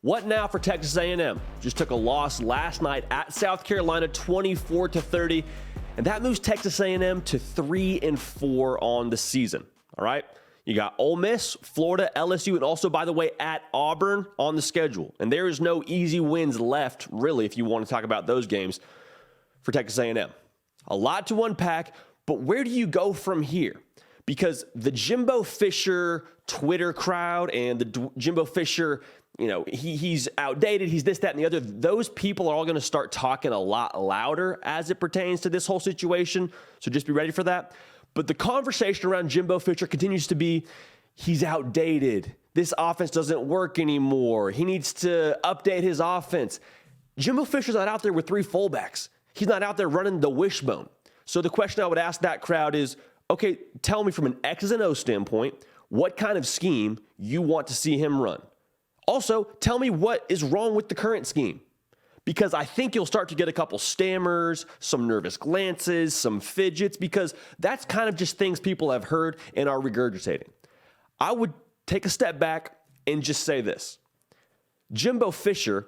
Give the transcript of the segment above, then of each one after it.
What now for Texas A&M? Just took a loss last night at South Carolina, 24-30, and that moves Texas A&M to 3-4 on the season. All right, you got Ole Miss, Florida, LSU, and also, by the way, at Auburn on the schedule. And there is no easy wins left, really, if you want to talk about those games for Texas A&M. A lot to unpack, but where do you go from here? Because the Jimbo Fisher Twitter crowd and the Jimbo Fisher, he's outdated, he's this, that, and the other. Those people are all going to start talking a lot louder as it pertains to this whole situation. So just be ready for that. But the conversation around Jimbo Fisher continues to be, he's outdated. This offense doesn't work anymore. He needs to update his offense. Jimbo Fisher's not out there with three fullbacks. He's not out there running the wishbone. So the question I would ask that crowd is, okay, tell me from an X's and O's standpoint, what kind of scheme you want to see him run. Also, tell me what is wrong with the current scheme, because I think you'll start to get a couple stammers, some nervous glances, some fidgets, because that's kind of just things people have heard and are regurgitating. I would take a step back and just say this. Jimbo Fisher,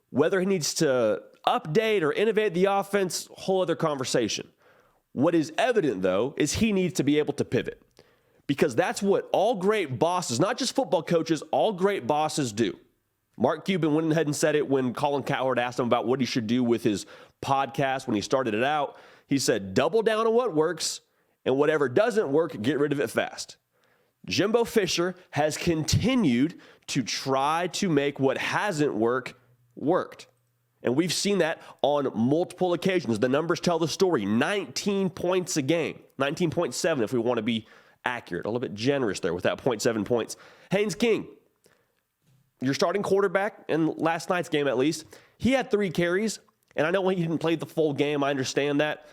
whether he needs to update or innovate the offense, whole other conversation. What is evident, though, is he needs to be able to pivot, because that's what all great bosses, not just football coaches, all great bosses do. Mark Cuban went ahead and said it when Colin Cowherd asked him about what he should do with his podcast when he started it out. He said, double down on what works, and whatever doesn't work, get rid of it fast. Jimbo Fisher has continued to try to make what hasn't worked. And we've seen that on multiple occasions. The numbers tell the story. 19 points a game. 19.7 if we want to be accurate. A little bit generous there with that 0.7 points. Haynes King, your starting quarterback in last night's game at least, he had 3 carries. And I know he didn't play the full game. I understand that.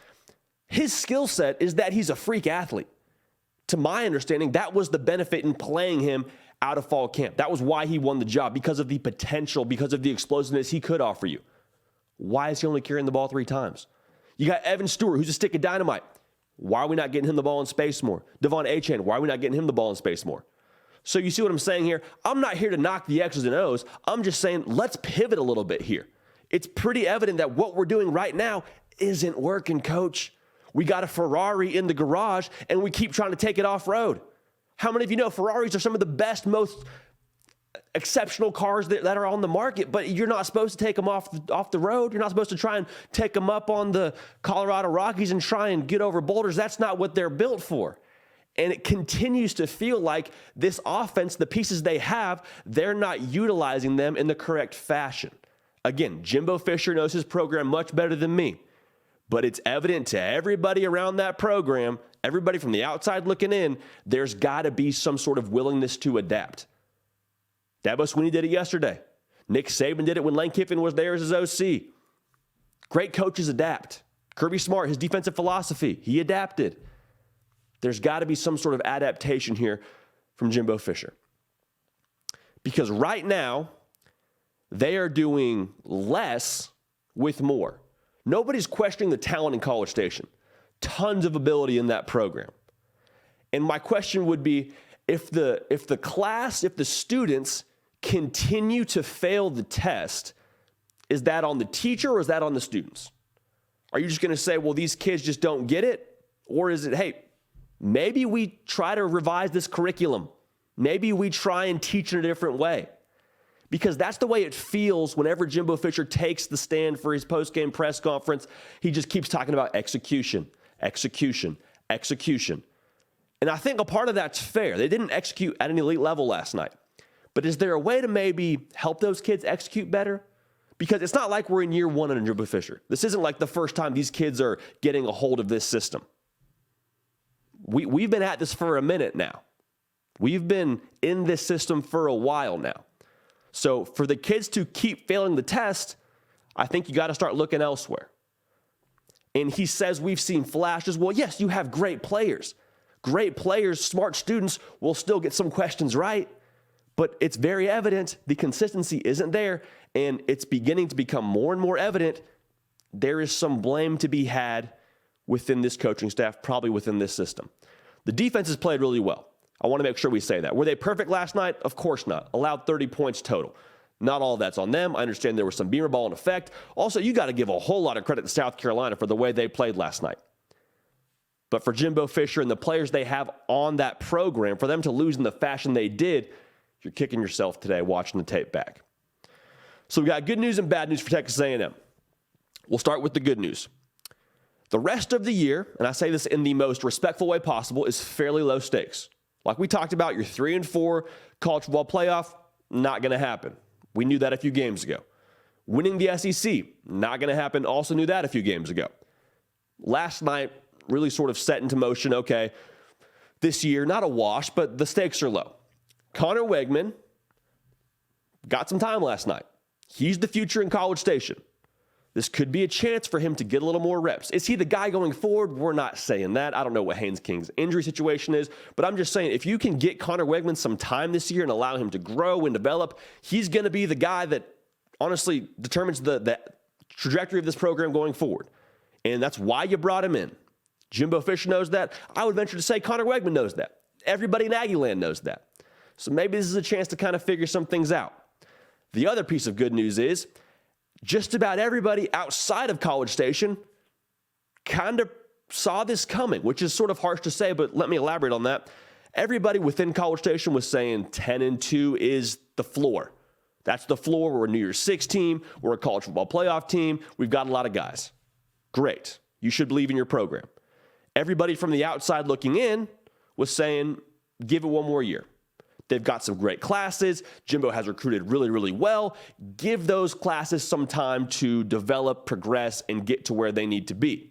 His skill set is that he's a freak athlete. To my understanding, that was the benefit in playing him out of fall camp. That was why he won the job, because of the potential, because of the explosiveness he could offer you. Why is he only carrying the ball 3 times? You got Evan Stewart, who's a stick of dynamite. Why are we not getting him the ball in space more? Devon Achane, why are we not getting him the ball in space more? So you see what I'm saying here? I'm not here to knock the X's and O's. I'm just saying let's pivot a little bit here. It's pretty evident that what we're doing right now isn't working, coach. We got a Ferrari in the garage, and we keep trying to take it off-road. How many of you know Ferraris are some of the best, most exceptional cars that are on the market, but you're not supposed to take them off the road. You're not supposed to try and take them up on the Colorado Rockies and try and get over boulders. That's not what they're built for. And it continues to feel like this offense, the pieces they have, they're not utilizing them in the correct fashion. Again, Jimbo Fisher knows his program much better than me, but it's evident to everybody around that program, everybody from the outside looking in, there's got to be some sort of willingness to adapt. Dabo Swinney did it yesterday. Nick Saban did it when Lane Kiffin was there as his OC. Great coaches adapt. Kirby Smart, his defensive philosophy, he adapted. There's got to be some sort of adaptation here from Jimbo Fisher. Because right now, they are doing less with more. Nobody's questioning the talent in College Station. Tons of ability in that program. And my question would be, if the students continue to fail the test, is that on the teacher or is that on the students? Are you just going to say, well, these kids just don't get it? Or is it, hey, maybe we try to revise this curriculum. Maybe we try and teach in a different way. Because that's the way it feels whenever Jimbo Fisher takes the stand for his post-game press conference. He just keeps talking about execution, execution, execution. And I think a part of that's fair. They didn't execute at an elite level last night. But is there a way to maybe help those kids execute better? Because it's not like we're in year 1 under Jimbo Fisher. This isn't like the first time these kids are getting a hold of this system. We've been at this for a minute now. We've been in this system for a while now. So for the kids to keep failing the test, I think you got to start looking elsewhere. And he says we've seen flashes. Well, yes, you have great players. Great players, smart students will still get some questions right. But it's very evident the consistency isn't there, and it's beginning to become more and more evident there is some blame to be had within this coaching staff, probably within this system. The defense has played really well. I want to make sure we say that. Were they perfect last night? Of course not. Allowed 30 points total. Not all that's on them. I understand there was some beamer ball in effect. Also, you got to give a whole lot of credit to South Carolina for the way they played last night. But for Jimbo Fisher and the players they have on that program, for them to lose in the fashion they did, you're kicking yourself today watching the tape back. So we got good news and bad news for Texas A&M. We'll start with the good news. The rest of the year, and I say this in the most respectful way possible, is fairly low stakes. Like we talked about, your 3-4 college football playoff, not going to happen. We knew that a few games ago. Winning the SEC, not going to happen. Also knew that a few games ago. Last night, really sort of set into motion, okay, this year, not a wash, but the stakes are low. Connor Weigman got some time last night. He's the future in College Station. This could be a chance for him to get a little more reps. Is he the guy going forward? We're not saying that. I don't know what Haynes King's injury situation is, but I'm just saying if you can get Connor Weigman some time this year and allow him to grow and develop, he's going to be the guy that honestly determines the trajectory of this program going forward. And that's why you brought him in. Jimbo Fisher knows that. I would venture to say Connor Weigman knows that. Everybody in Aggieland knows that. So maybe this is a chance to kind of figure some things out. The other piece of good news is just about everybody outside of College Station kind of saw this coming, which is sort of harsh to say, but let me elaborate on that. Everybody within College Station was saying 10-2 is the floor. That's the floor. We're a New Year's Six team. We're a college football playoff team. We've got a lot of guys. Great. You should believe in your program. Everybody from the outside looking in was saying, give it one more year. They've got some great classes. Jimbo has recruited really, really well. Give those classes some time to develop, progress, and get to where they need to be.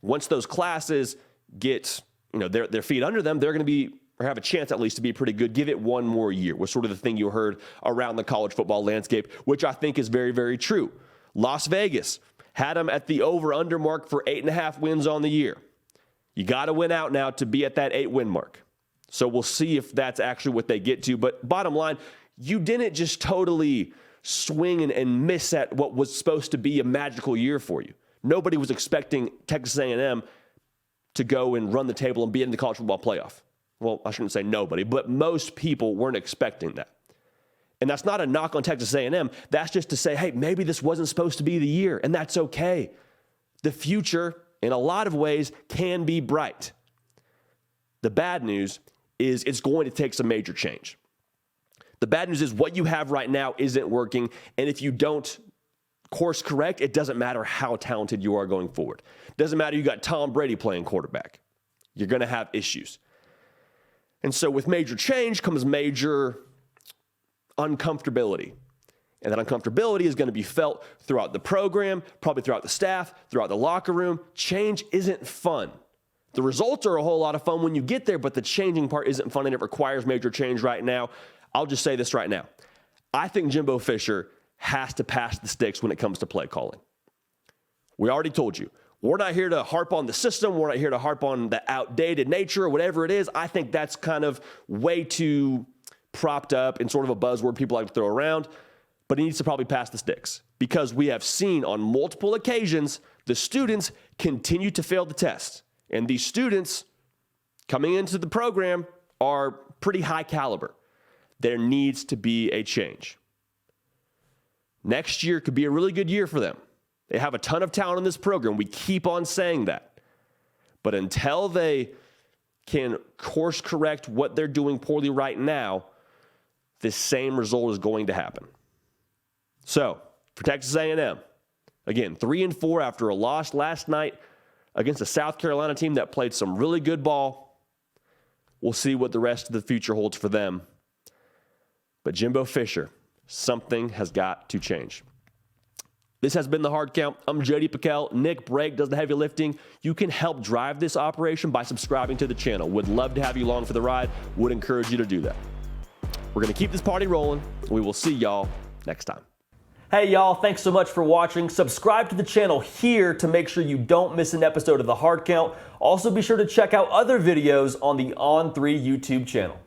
Once those classes get, their feet under them, they're going to be, or have a chance at least to be pretty good. Give it one more year was sort of the thing you heard around the college football landscape, which I think is very, very true. Las Vegas had them at the over-under mark for 8.5 wins on the year. You got to win out now to be at that 8-win mark. So we'll see if that's actually what they get to. But bottom line, you didn't just totally swing and miss at what was supposed to be a magical year for you. Nobody was expecting Texas A&M to go and run the table and be in the college football playoff. Well, I shouldn't say nobody, but most people weren't expecting that. And that's not a knock on Texas A&M. That's just to say, hey, maybe this wasn't supposed to be the year, and that's okay. The future, in a lot of ways, can be bright. The bad news is it's going to take some major change. The bad news is what you have right now isn't working, and if you don't course correct, it doesn't matter how talented you are going forward. It doesn't matter you got Tom Brady playing quarterback. You're going to have issues. And so with major change comes major uncomfortability. And that uncomfortability is going to be felt throughout the program, probably throughout the staff, throughout the locker room. Change isn't fun. The results are a whole lot of fun when you get there, but the changing part isn't fun, and it requires major change right now. I'll just say this right now. I think Jimbo Fisher has to pass the sticks when it comes to play calling. We already told you. We're not here to harp on the system. We're not here to harp on the outdated nature or whatever it is. I think that's kind of way too propped up and sort of a buzzword people like to throw around. But he needs to probably pass the sticks because we have seen on multiple occasions the students continue to fail the test. And these students coming into the program are pretty high caliber. There needs to be a change. Next year could be a really good year for them. They have a ton of talent in this program. We keep on saying that. But until they can course correct what they're doing poorly right now, this same result is going to happen. So, for Texas A&M, again, 3-4 after a loss last night against a South Carolina team that played some really good ball. We'll see what the rest of the future holds for them. But Jimbo Fisher, something has got to change. This has been The Hard Count. I'm Jody Pickell. Nick Brake does the heavy lifting. You can help drive this operation by subscribing to the channel. Would love to have you along for the ride. Would encourage you to do that. We're going to keep this party rolling. We will see y'all next time. Hey y'all, thanks so much for watching. Subscribe to the channel here to make sure you don't miss an episode of The Hard Count. Also be sure to check out other videos on the On3 YouTube channel.